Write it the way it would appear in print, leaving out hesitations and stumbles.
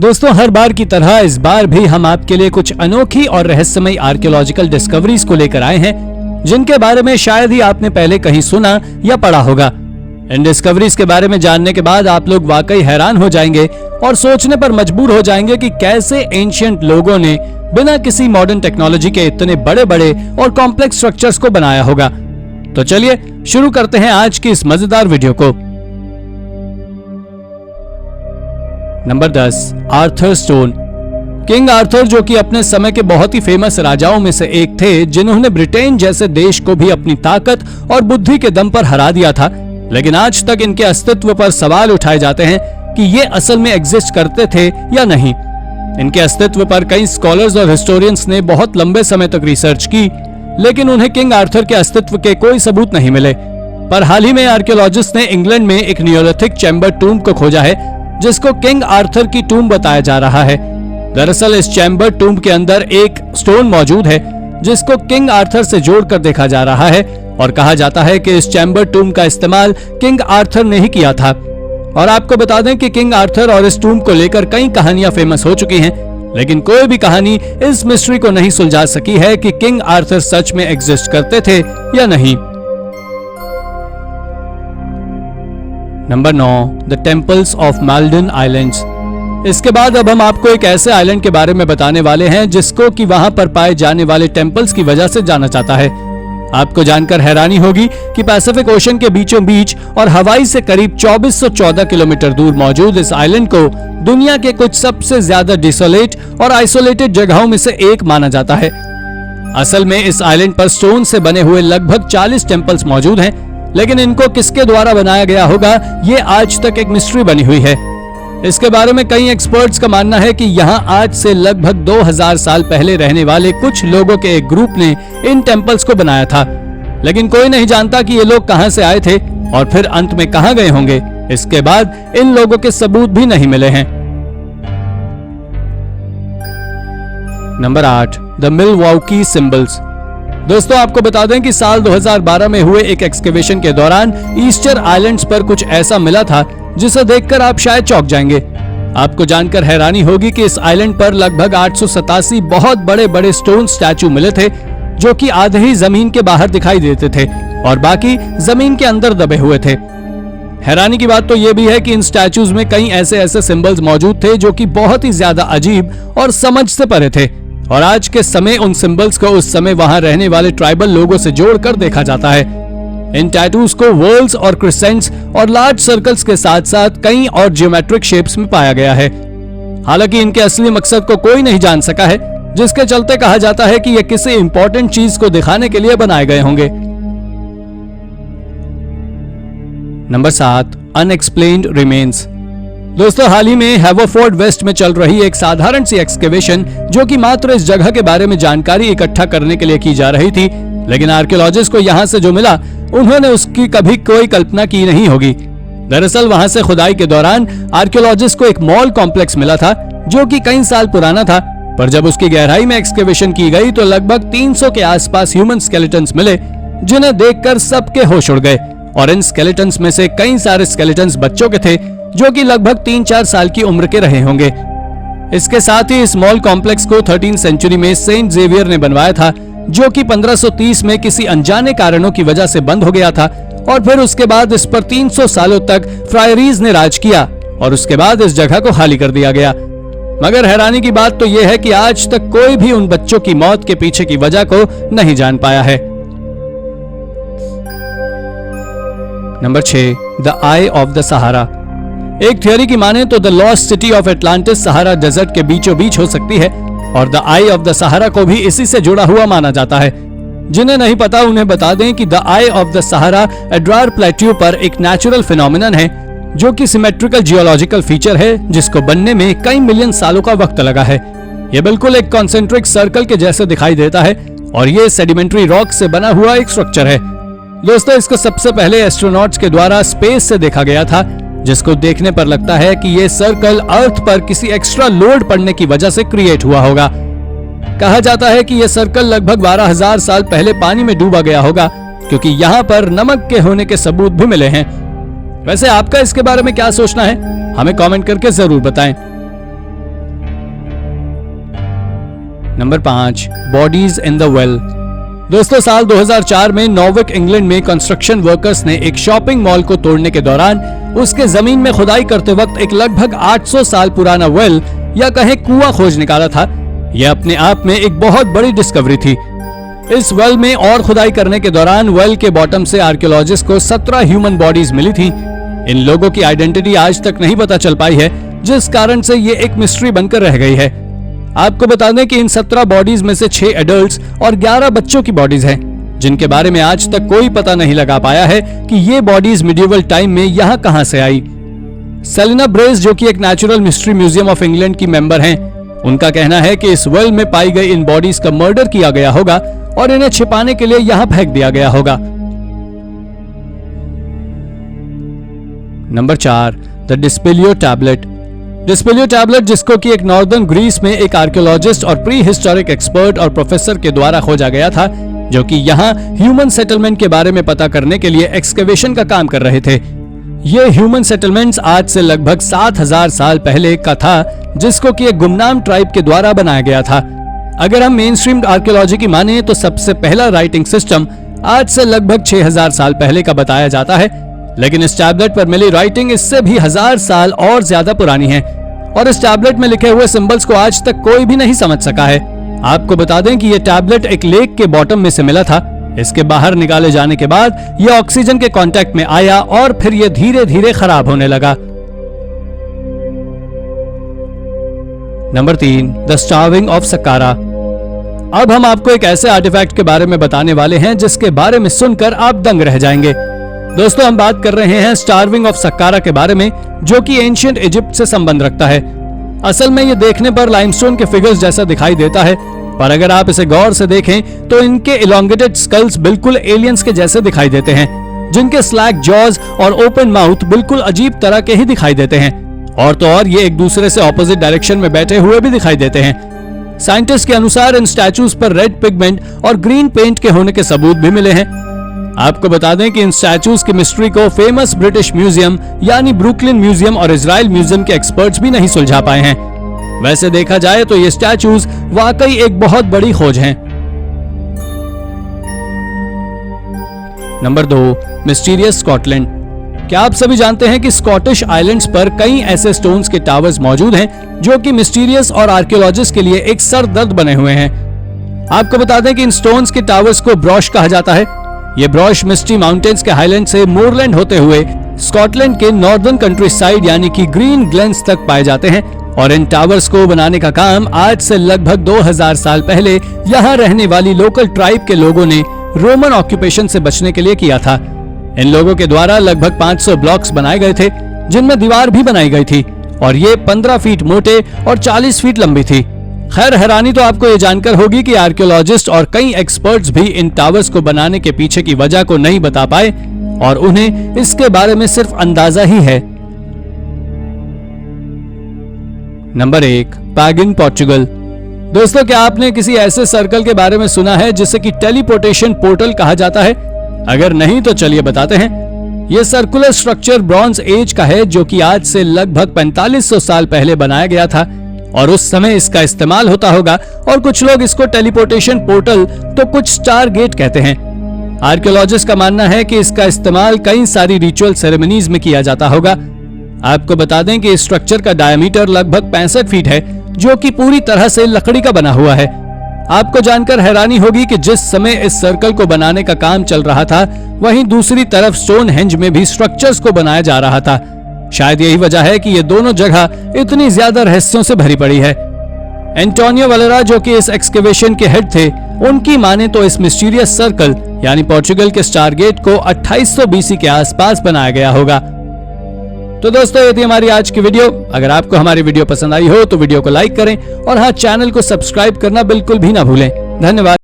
दोस्तों, हर बार की तरह इस बार भी हम आपके लिए कुछ अनोखी और रहस्यमयी आर्कियोलॉजिकल डिस्कवरीज को लेकर आए हैं, जिनके बारे में शायद ही आपने पहले कहीं सुना या पढ़ा होगा। इन डिस्कवरीज के बारे में जानने के बाद आप लोग वाकई हैरान हो जाएंगे और सोचने पर मजबूर हो जाएंगे कि कैसे एंशिएंट लोगों ने बिना किसी मॉडर्न टेक्नोलॉजी के इतने बड़े बड़े और कॉम्प्लेक्स स्ट्रक्चर्स को बनाया होगा। तो चलिए शुरू करते हैं आज की इस मजेदार वीडियो को। Number 10, Arthur stone. King Arthur, जो कि अपने समय के बहुत ही फेमस राजाओं में से एक थे, जिन्होंने ब्रिटेन जैसे देश को भी अपनी ताकत और बुद्धि के दम पर हरा दिया था, लेकिन आज तक इनके अस्तित्व पर सवाल उठाए जाते हैं कि ये असल में एग्जिस्ट करते थे या नहीं। इनके अस्तित्व पर कई स्कॉलर्स और हिस्टोरियंस ने बहुत लंबे समय तक रिसर्च की, लेकिन उन्हें किंग आर्थर के अस्तित्व के कोई सबूत नहीं मिले। पर हाल ही में आर्कियोलॉजिस्ट ने इंग्लैंड में एक नियोलिथिक चैम्बर टूम को खोजा है, जिसको किंग आर्थर की टूम बताया जा रहा है। दरअसल इस चैम्बर टूम के अंदर एक स्टोन मौजूद है, जिसको किंग आर्थर से जोड़कर देखा जा रहा है, और कहा जाता है कि इस चैम्बर टूम का इस्तेमाल किंग आर्थर ने ही किया था। और आपको बता दें कि किंग आर्थर और इस टूम को लेकर कई कहानियां फेमस हो चुकी हैं, लेकिन कोई भी कहानी इस मिस्ट्री को नहीं सुलझा सकी है कि किंग आर्थर सच में एग्जिस्ट करते थे या नहीं। Number 9, the temples of Malden islands. इसके बाद अब हम आपको एक ऐसे आइलैंड के बारे में बताने वाले हैं जिसको कि वहां पर पाए जाने वाले टेम्पल्स की वजह से जाना जाता है। आपको जानकर हैरानी होगी कि पैसिफिक ओशन के बीचों बीच और हवाई से करीब 2414 किलोमीटर दूर मौजूद इस आइलैंड को दुनिया के कुछ सबसे ज्यादा डिसोलेट और आइसोलेटेड जगहों में से एक माना जाता है। असल में इस आइलैंड पर स्टोन से बने हुए लगभग 40 टेम्पल्स मौजूद हैं, लेकिन इनको किसके द्वारा बनाया गया होगा, ये आज तक एक मिस्ट्री बनी हुई है। इसके बारे में कई एक्सपर्ट्स का मानना है कि यहाँ आज से लगभग 2000 साल पहले रहने वाले कुछ लोगों के एक ग्रुप ने इन टेम्पल्स को बनाया था, लेकिन कोई नहीं जानता कि ये लोग कहां से आए थे और फिर अंत में कहां गए होंगे। इसके बाद इन लोगों के सबूत भी नहीं मिले हैं। Number 8, the Milwaukee symbols. दोस्तों, आपको बता दें कि साल 2012 में हुए एक एक्सकेवेशन के दौरान ईस्टर आइलैंड्स पर कुछ ऐसा मिला था जिसे देखकर आप शायद चौंक जाएंगे। आपको जानकर हैरानी होगी कि इस आइलैंड पर लगभग 887 बहुत बड़े बड़े स्टोन स्टैचू मिले थे, जो कि आधे ही जमीन के बाहर दिखाई देते थे और बाकी जमीन के अंदर दबे हुए थे। हैरानी की बात तो यह भी है कि इन स्टैचूज में कई ऐसे सिंबल्स मौजूद थे जो कि बहुत ही ज्यादा अजीब और समझ से परे थे, और आज के समय उन सिंबल्स को उस समय वहां रहने वाले ट्राइबल लोगों से जोड़कर देखा जाता है। इन टैटूज को वर्ल्स और क्रिसेंट्स और लार्ज सर्कल्स के साथ साथ कई और जियोमेट्रिक शेप्स में पाया गया है। हालांकि इनके असली मकसद को कोई नहीं जान सका है, जिसके चलते कहा जाता है कि ये किसी इंपॉर्टेंट चीज को दिखाने के लिए बनाए गए होंगे। Number 7, unexplained remains. दोस्तों, हाल ही में हैवरफोर्ड वेस्ट में चल रही एक साधारण सी एक्सकेवेशन, जो कि मात्र इस जगह के बारे में जानकारी इकट्ठा करने के लिए की जा रही थी, लेकिन आर्कियोलॉजिस्ट को यहां से जो मिला उन्होंने उसकी कभी कोई कल्पना की नहीं होगी। दरअसल वहां से खुदाई के दौरान आर्कियोलॉजिस्ट को एक मॉल कॉम्प्लेक्स मिला था, जो कि कई साल पुराना था, पर जब उसकी गहराई में एक्सकेवेशन की गई तो लगभग 300 के आसपास ह्यूमन स्केलेटन्स मिले, जिन्हें देखकर सबके होश उड़ गए। और इन स्केलेटन्स में से कई सारे स्केलेटन्स बच्चों के थे, जो कि लगभग 3-4 साल की उम्र के रहे होंगे। इसके साथ ही इस मॉल कॉम्प्लेक्स को 13वीं सेंचुरी में सेंट जेवियर ने बनवाया था, जो कि 1530 में किसी अनजाने कारणों की वजह से बंद हो गया था, और फिर उसके बाद इस पर 300 सालों तक फ्रायरीज ने राज किया और उसके बाद इस जगह को खाली कर दिया गया। मगर हैरानी की बात तो यह है कि आज तक कोई भी उन बच्चों की मौत के पीछे की वजह को नहीं जान पाया है। Number 6, the eye of the Sahara. एक थियोरी की माने तो the lost city of Atlantis Sahara desert के बीचों बीच हो सकती है, और the eye of the Sahara को भी इसी से जुड़ा हुआ माना जाता है। जिन्हें नहीं पता उन्हें बता दें कि the eye of the Sahara Adrar plateau पर एक नेचुरल फिनोमिनन है, जो कि सिमेट्रिकल जियोलॉजिकल फीचर है, जिसको बनने में कई मिलियन सालों का वक्त लगा है। यह बिल्कुल एक कॉन्सेंट्रिक सर्कल के जैसे दिखाई देता है, और ये सेडिमेंट्री रॉक से बना हुआ एक स्ट्रक्चर है। दोस्तों, इसको सबसे पहले एस्ट्रोनॉट्स के द्वारा स्पेस से देखा गया था, जिसको देखने पर लगता है कि ये सर्कल अर्थ पर किसी एक्स्ट्रा लोड पड़ने की वजह से क्रिएट हुआ होगा। कहा जाता है कि यह सर्कल लगभग 12,000 साल पहले पानी में डूबा गया होगा, क्योंकि यहाँ पर नमक के होने के सबूत भी मिले हैं। वैसे आपका इसके बारे में क्या सोचना है, हमें कमेंट करके जरूर बताएं। Number 5, bodies in the well. दोस्तों, साल 2004 में नॉर्विक इंग्लैंड में कंस्ट्रक्शन वर्कर्स ने एक शॉपिंग मॉल को तोड़ने के दौरान उसके जमीन में खुदाई करते वक्त एक लगभग 800 साल पुराना वेल या कहें कुआं खोज निकाला था। यह अपने आप में एक बहुत बड़ी डिस्कवरी थी। इस वेल में और खुदाई करने के दौरान वेल के बॉटम से आर्कियोलॉजिस्ट को 17 ह्यूमन बॉडीज मिली थी। इन लोगों की आइडेंटिटी आज तक नहीं पता चल पाई है, जिस कारण से ये एक मिस्ट्री बनकर रह गई है। आपको बता दें कि इन 17 बॉडीज में से 6 एडल्ट्स और 11 बच्चों की बॉडीज हैं, जिनके बारे में आज तक कोई पता नहीं लगा पाया है कि ये बॉडीज मिडिवल टाइम में यहाँ कहां से आई। सेलिना ब्रेस, जो कि एक natural mystery museum of England की मेंबर हैं, उनका कहना है कि इस वेल में पाई गई इन बॉडीज का मर्डर किया गया होगा और इन्हें छिपाने के लिए यहाँ फेंक दिया गया होगा। Number 4, the Dispilio tablet. Dispilio tablet, जिसको कि एक नॉर्दर्न ग्रीस में एक आर्कियोलॉजिस्ट और प्री हिस्टोरिक एक्सपर्ट और प्रोफेसर के द्वारा खोजा गया था, जो कि यहाँ ह्यूमन सेटलमेंट के बारे में पता करने के लिए एक्सकेवेशन का काम कर रहे थे। ये ह्यूमन सेटलमेंट्स आज से लगभग 7000 साल पहले का था, जिसको कि एक गुमनाम ट्राइब के द्वारा बनाया गया था। अगर हम मेन स्ट्रीम आर्कियोलॉजी की माने तो सबसे पहला राइटिंग सिस्टम आज से लगभग 6000 साल पहले का बताया जाता है, लेकिन इस टैबलेट पर मिली राइटिंग इससे भी 1000 साल और ज्यादा पुरानी है और इस टैबलेट में लिखे हुए सिंबल्स को आज तक कोई भी नहीं समझ सका है। आपको बता दें कि यह टैबलेट एक लेक के बॉटम में से मिला था। इसके बाहर निकाले जाने के बाद यह ऑक्सीजन के कांटेक्ट में आया और फिर यह धीरे धीरे खराब होने लगा। Number 3, the starving of Saqqara. अब हम आपको एक ऐसे आर्टिफैक्ट के बारे में बताने वाले हैं जिसके बारे में सुनकर आप दंग रह जाएंगे। दोस्तों, हम बात कर रहे हैं स्टार्विंग ऑफ सक्कारा के बारे में, जो कि एंशिएंट इजिप्ट से संबंध रखता है। असल में ये देखने पर लाइमस्टोन के फिगर्स जैसा दिखाई देता है, पर अगर आप इसे गौर से देखें तो इनके इलोंगेटेड स्कल्स बिल्कुल एलियंस के जैसे दिखाई देते हैं, जिनके स्लैक जॉज और ओपन माउथ बिल्कुल अजीब तरह के ही दिखाई देते हैं। और तो और ये एक दूसरे से ऑपोजिट डायरेक्शन में बैठे हुए भी दिखाई देते हैं। साइंटिस्ट के अनुसार इन स्टैचूज पर रेड पिगमेंट और ग्रीन पेंट के होने के सबूत भी मिले हैं। आपको बता दें कि इन स्टैचूज की मिस्ट्री को फेमस ब्रिटिश म्यूजियम यानी ब्रुकलिन म्यूजियम और इजराइल म्यूजियम के एक्सपर्ट्स भी नहीं सुलझा पाए हैं। वैसे देखा जाए तो ये स्टैचूज वाकई एक बहुत बड़ी खोज हैं। Number 2, mysterious Scotland. क्या आप सभी जानते हैं कि स्कॉटिश आइलैंड्स पर कई ऐसे स्टोन्स के टावर्स मौजूद हैं जो कि मिस्टीरियस और आर्कियोलॉजिस्ट के लिए एक सरदर्द बने हुए हैं। आपको बता दें कि इन स्टोन्स के टावर्स को ब्रॉश कहा जाता है। ये ब्रॉश मिस्टी माउंटेन्स के हाईलैंड से मोरलैंड होते हुए स्कॉटलैंड के नॉर्दर्न कंट्री साइड यानी कि ग्रीन ग्लेन्स तक पाए जाते हैं और इन टावर्स को बनाने का काम आज से लगभग 2000 साल पहले यहाँ रहने वाली लोकल ट्राइब के लोगों ने रोमन ऑक्यूपेशन से बचने के लिए किया था। इन लोगों के द्वारा लगभग 500 ब्लॉक्स बनाए गए थे, जिनमें दीवार भी बनाई गई थी और ये 15 फीट मोटे और 40 फीट लंबी थी। खैर, हैरानी तो आपको ये जानकर होगी कि आर्कियोलॉजिस्ट और कई एक्सपर्ट्स भी इन टावर्स को बनाने के पीछे की वजह को नहीं बता पाए और उन्हें इसके बारे में सिर्फ अंदाजा ही है। Number 1, pagan Portugal. दोस्तों, क्या आपने किसी ऐसे सर्कल के बारे में सुना है जिसे कि टेलीपोर्टेशन पोर्टल कहा जाता है? अगर नहीं तो चलिए बताते हैं। यह सर्कुलर स्ट्रक्चर ब्रॉन्ज एज का है, जो कि आज से लगभग 4500 साल पहले बनाया गया था और उस समय इसका इस्तेमाल होता होगा और कुछ लोग इसको टेलीपोर्टेशन पोर्टल तो कुछ स्टार गेट कहते हैं। आर्कियोलॉजिस्ट का मानना है कि इसका इस्तेमाल कई सारी रिचुअल सेरेमनीज में किया जाता होगा। आपको बता दें कि इस स्ट्रक्चर का डायमीटर लगभग 65 फीट है, जो कि पूरी तरह से लकड़ी का बना हुआ है। आपको जानकर हैरानी होगी कि जिस समय इस सर्कल को बनाने का काम चल रहा था, वहीं दूसरी तरफ स्टोनहेंज में भी स्ट्रक्चर्स को बनाया जा रहा था। शायद यही वजह है कि ये दोनों जगह इतनी ज्यादा रहस्यों से भरी पड़ी है। एंटोनियो वालेरा, जो कि इस एक्सकेवेशन के हेड थे, उनकी माने तो इस मिस्टीरियस सर्कल यानी पोर्चुगल के स्टार गेट को 2800 BC के आसपास बनाया गया होगा। तो दोस्तों, ये थी हमारी आज की वीडियो। अगर आपको हमारी वीडियो पसंद आई हो तो वीडियो को लाइक करें और हाँ, चैनल को सब्सक्राइब करना बिल्कुल भी ना भूलें। धन्यवाद।